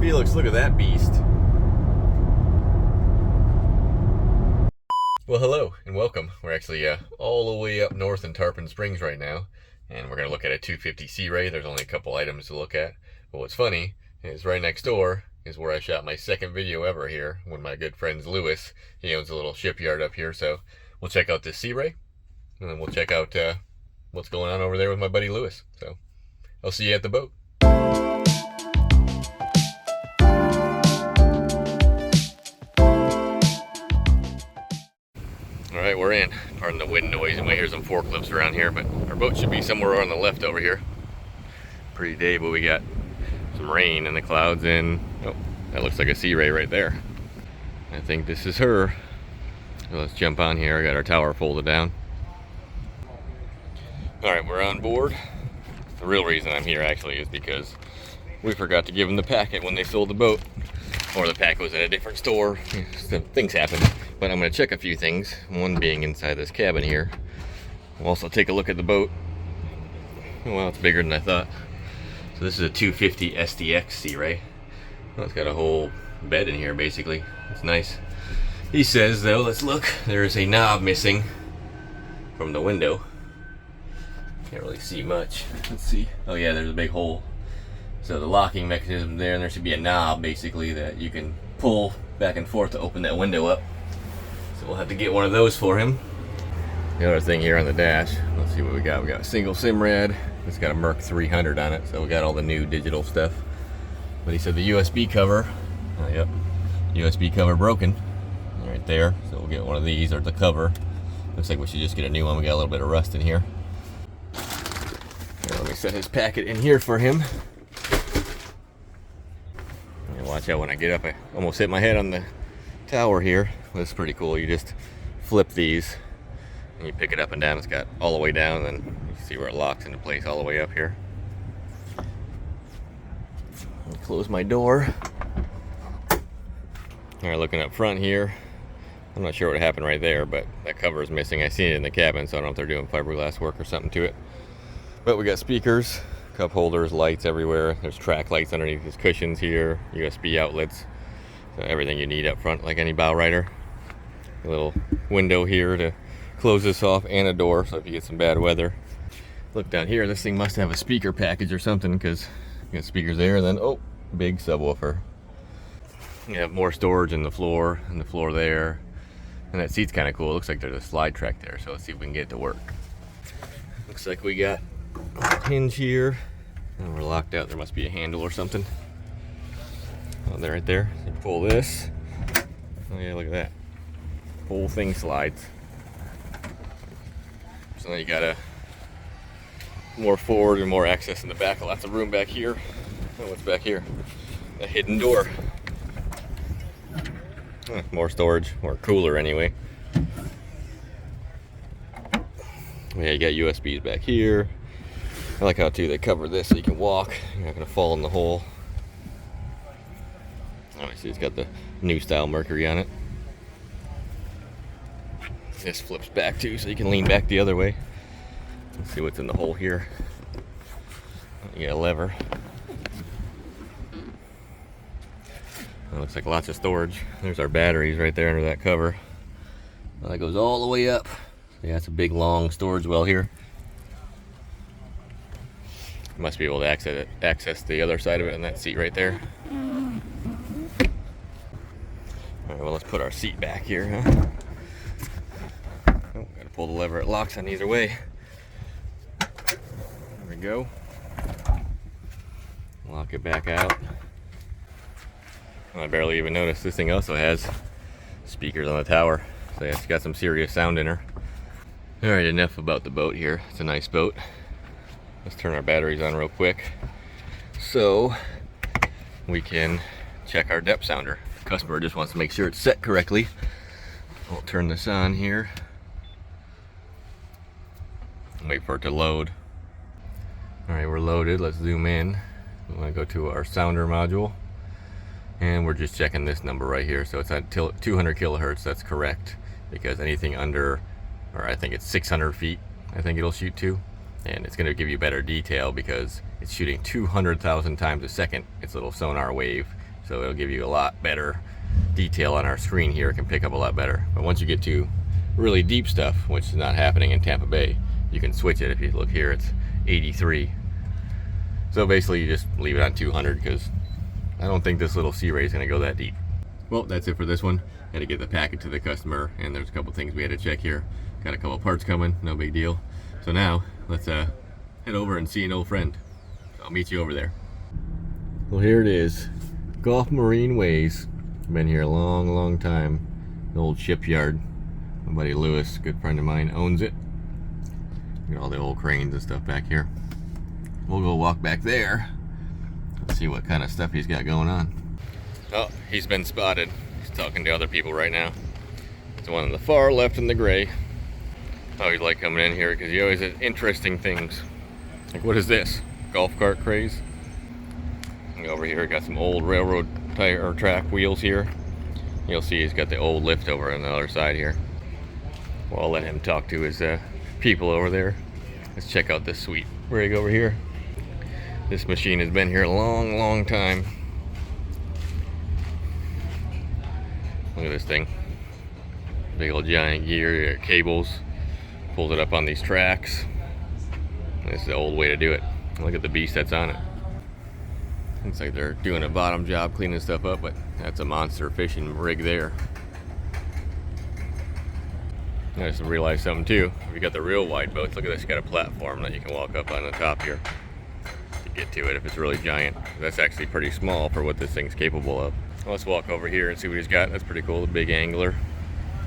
Felix, look at that beast. Well, hello and welcome. We're actually all the way up north in Tarpon Springs right now, and we're going to look at a 250 Sea Ray. There's only a couple items to look at, but what's funny is right next door is where I shot my second video ever here when my good friend Lewis, he owns a little shipyard up here, so we'll check out this Sea Ray, and then we'll check out what's going on over there with my buddy Lewis. So I'll see you at the boat. Alright, we're in. Pardon the wind noise, you might hear some forklifts around here, but our boat should be somewhere on the left over here. Pretty day, but we got some rain in the clouds, and oh, that looks like a Sea Ray right there. I think this is her. So let's jump on here. I got our tower folded down. Alright, we're on board. The real reason I'm here actually is because we forgot to give them the packet when they sold the boat. Or the packet was at a different store. Some things happen. But I'm going to check a few things. One being inside this cabin here. We'll also take a look at the boat. Well, it's bigger than I thought. So this is a 250 SDX Sea Ray. Well, it's got a whole bed in here basically. It's nice. He says though, let's look, there is a knob missing from the window. Can't really see much. Let's see. Oh yeah, there's a big hole. So the locking mechanism there, and there should be a knob basically that you can pull back and forth to open that window up. So we'll have to get one of those for him. The other thing here on the dash, let's see what we got. We got a single SIM-rad. It's got a Merc 300 on it, so we got all the new digital stuff. But he said the USB cover, yep, USB cover broken right there. So we'll get one of these, or the cover. Looks like we should just get a new one. We got a little bit of rust in here. Here, let me set his packet in here for him. Watch out when I get up, I almost hit my head on the tower here. That's pretty cool. You just flip these and you pick it up and down. It's got all the way down, and then you see where it locks into place all the way up here. I'll close my door. Alright, looking up front here, I'm not sure what happened right there, but that cover is missing. I seen it in the cabin, so I don't know if they're doing fiberglass work or something to it. But we got speakers, cup holders, lights everywhere. There's track lights underneath these cushions here, USB outlets, so everything you need up front like any bow rider. A little window here to close this off, and a door so if you get some bad weather. Look down here, this thing must have a speaker package or something, because you got speakers there, and then oh, big subwoofer. You have more storage in the floor there, and that seat's kind of cool. It looks like there's a slide track there, so let's see if we can get it to work. Looks like we got a hinge here, and we're locked out. There must be a handle or something. Oh, there, right there. You pull this. Oh yeah, look at that. Whole thing slides. So now you got a more forward and more access in the back. Lots of room back here. Oh, what's back here? A hidden door. More storage, or cooler anyway. Yeah, you got USBs back here. I like how too they cover this so you can walk. You're not gonna fall in the hole. Oh, I see it's got the new style Mercury on it. This flips back too, so you can lean back the other way. Let's see what's in the hole here. You got a lever. It looks like lots of storage. There's our batteries right there under that cover. Well, that goes all the way up. Yeah, it's a big long storage well here. You must be able to access the other side of it in that seat right there. Alright, well let's put our seat back here, huh? Oh, gotta pull the lever, it locks on either way. There we go. Lock it back out. Well, I barely even noticed this thing also has speakers on the tower. So yeah, it's got some serious sound in her. Alright, enough about the boat here. It's a nice boat. Let's turn our batteries on real quick so we can check our depth sounder. The customer just wants to make sure it's set correctly. I'll turn this on here. Wait for it to load. Alright, we're loaded. Let's zoom in. We want to go to our sounder module. And we're just checking this number right here. So it's at 200 kilohertz. That's correct. Because anything under, or I think it's 600 feet, I think it'll shoot to. And it's going to give you better detail because it's shooting 200,000 times a second, its little sonar wave. so it'll give you a lot better detail on our screen here. It can pick up a lot better. But once you get to really deep stuff, which is not happening in Tampa Bay, you can switch it. If you look here, it's 83. So basically you just leave it on 200 because I don't think this little Sea Ray is going to go that deep. Well, that's it for this one. Had to get the packet to the customer, and there's a couple things we had to check here. Got a couple parts coming, no big deal. So now let's head over and see an old friend. I'll meet you over there. Well, here it is, Gulf Marine Ways. Been here a long time. An old shipyard. My buddy Lewis, good friend of mine, owns it. Got all the old cranes and stuff back here. We'll go walk back there. Let's see what kind of stuff he's got going on. Oh, he's been spotted. He's talking to other people right now. It's the one on the far left in the gray. I always like coming in here because he always has interesting things. Like, what is this? Golf cart craze? And over here, got some old railroad tire or track wheels here. You'll see he's got the old lift over on the other side here. Well, I'll let him talk to his people over there. Let's check out this sweet rig over here. This machine has been here a long time. Look at this thing. Big old giant gear, cables. Pulls it up on these tracks. This is the old way to do it. Look at the beast that's on it. Looks like they're doing a bottom job cleaning stuff up, but that's a monster fishing rig there. I just realized something too. If you got the real wide boats, look at this, got a platform that you can walk up on the top here to get to it if it's really giant. That's actually pretty small for what this thing's capable of. Well, let's walk over here and see what he's got. That's pretty cool, the big angler.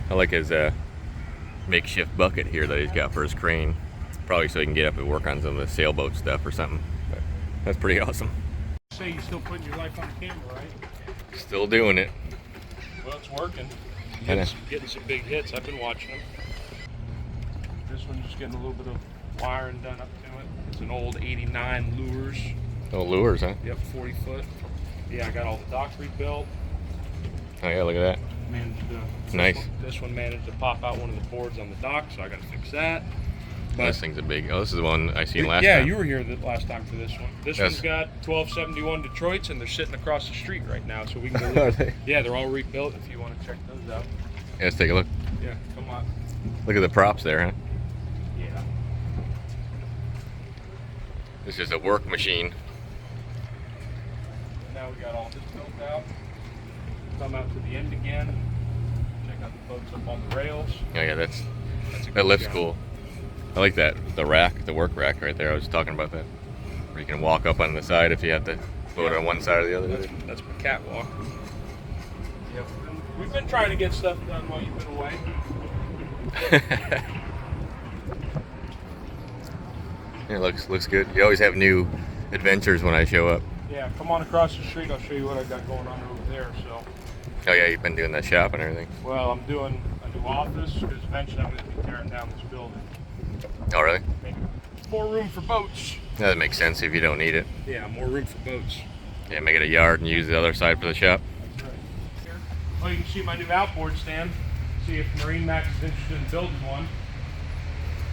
I like his makeshift bucket here that he's got for his crane. Probably so he can get up and work on some of the sailboat stuff or something. But that's pretty awesome. Say you're still putting your life on camera, right? Still doing it. Well, it's working. Getting some big hits. I've been watching them. This one's just getting a little bit of wiring done up to it. It's an old 89 lures. Oh, lures, huh? Yep, 40 foot. Yeah, I got all the docks rebuilt. Oh yeah, look at that. Nice. This one managed to pop out one of the boards on the dock, so I got to fix that. But this thing's a big. Oh, this is the one I seen last time. Yeah, you were here the last time for this one. This one's got 1271 Detroits, and they're sitting across the street right now, so we can go look. Yeah, they're all rebuilt if you want to check those out. Yeah, let's take a look. Yeah, come on. Look at the props there, huh? Yeah. This is a work machine. And now we got all this built out. Come out to the end again. Check out the boats up on the rails. Oh yeah, that lift's cool. I like that, the rack, the work rack right there. I was talking about that. Where you can walk up on the side if you have the boat on one side or the other. That's my catwalk. Yep. We've been trying to get stuff done while you've been away. Yeah, looks good. You always have new adventures when I show up. Yeah, come on across the street. I'll show you what I got going on over there. So. Oh yeah, you've been doing that shop and everything. Well, I'm doing a new office because eventually I'm going to be tearing down this building. Oh really? Make more room for boats. Yeah, that makes sense if you don't need it. Yeah, more room for boats. Yeah, make it a yard and use the other side for the shop. Right. Here. Oh, you can see my new outboard stand. See if Marine Max is interested in building one.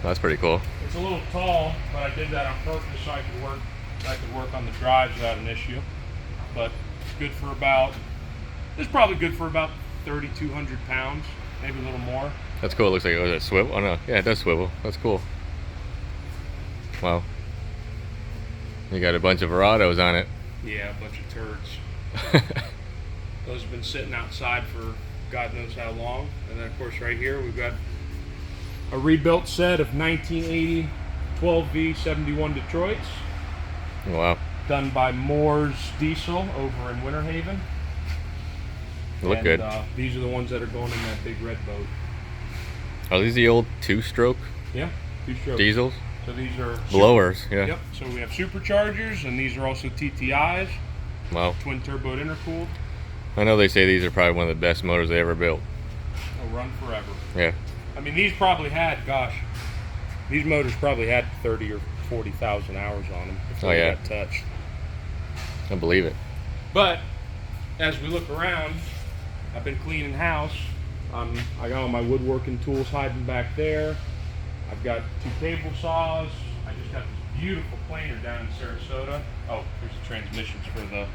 That's pretty cool. It's a little tall, but I did that on purpose so I could work on the drives without an issue. But it's good for about. It's probably good for about 3,200 pounds, maybe a little more. That's cool. It looks like it was a swivel. Oh no, yeah, it does swivel. That's cool. Wow. You got a bunch of Verados on it. Yeah, a bunch of turds. Those have been sitting outside for God knows how long. And then of course right here we've got a rebuilt set of 1980 12V 71 Detroits. Wow. Done by Moore's Diesel over in Winter Haven. They look good. These are the ones that are going in that big red boat. Are these the old two-stroke? Yeah, two-stroke diesels? So these are blowers, yeah. Yep. So we have superchargers, and these are also TTIs. Wow. Twin turbo intercooled. I know they say these are probably one of the best motors they ever built. They'll run forever. Yeah. I mean, these probably had, these motors probably had 30 or 40,000 hours on them before they got touched. I believe it. But as we look around, I've been cleaning house. I got all my woodworking tools hiding back there. I've got 2 table saws. I just got this beautiful planer down in Sarasota. Oh, here's the transmissions for the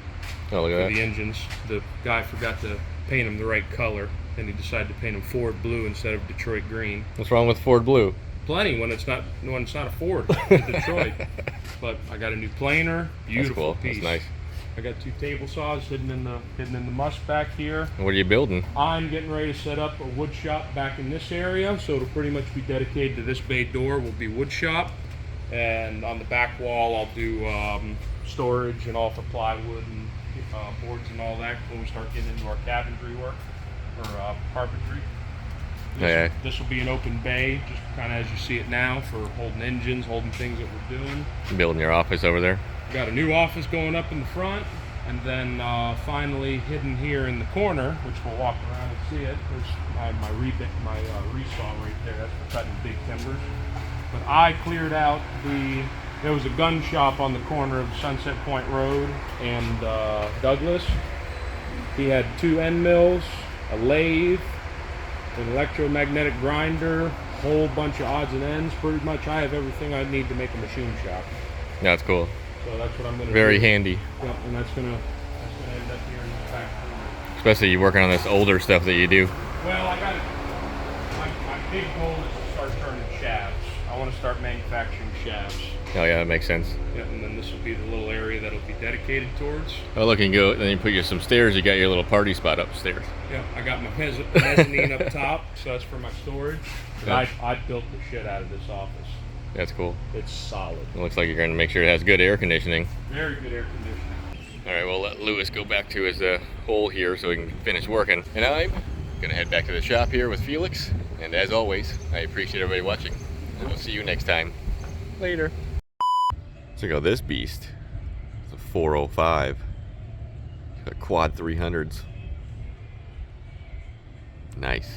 Oh, look for at the that. engines. The guy forgot to paint them the right color, and he decided to paint them Ford blue instead of Detroit green. What's wrong with Ford Blue? Plenty when it's not a Ford, it's Detroit. But I got a new planer, beautiful That's cool. piece. That's nice. I got 2 table saws hidden in the mush back here. What are you building? I'm getting ready to set up a wood shop back in this area, so it'll pretty much be dedicated to this bay door. Will be wood shop, and on the back wall I'll do storage and all for plywood and boards and all that when we start getting into our cabinetry work or carpentry. Okay. This will be an open bay, just kind of as you see it now, for holding engines, holding things that we're doing. Building your office over there. Got a new office going up in the front, and then finally hidden here in the corner, which we'll walk around and see it. There's my resaw right there. That's for cutting big timbers. But I cleared out there was a gun shop on the corner of Sunset Point Road and Douglas. He had 2 end mills, a lathe, an electromagnetic grinder, a whole bunch of odds and ends. Pretty much I have everything I need to make a machine shop. That's cool. So that's what I'm going to do. Very handy. Yep, and that's gonna end up here in the factory. Especially you working on this older stuff that you do. Well, I got my big goal is to start turning shafts. I want to start manufacturing shafts. Oh yeah, that makes sense. Yeah, and then this will be the little area that'll be dedicated towards. Oh, looking good. Then you put you some stairs. You got your little party spot upstairs. Yeah, I got my mezzanine up top, so that's for my storage. Yeah. I built the shit out of this office. That's cool. It's solid. It looks like you're going to make sure it has good air conditioning. Very good air conditioning. All right, we'll let Lewis go back to his hole here so he can finish working. And I'm going to head back to the shop here with Felix. And as always, I appreciate everybody watching. And we'll see you next time. Later. Check out this beast. It's a 405. Got quad 300s. Nice.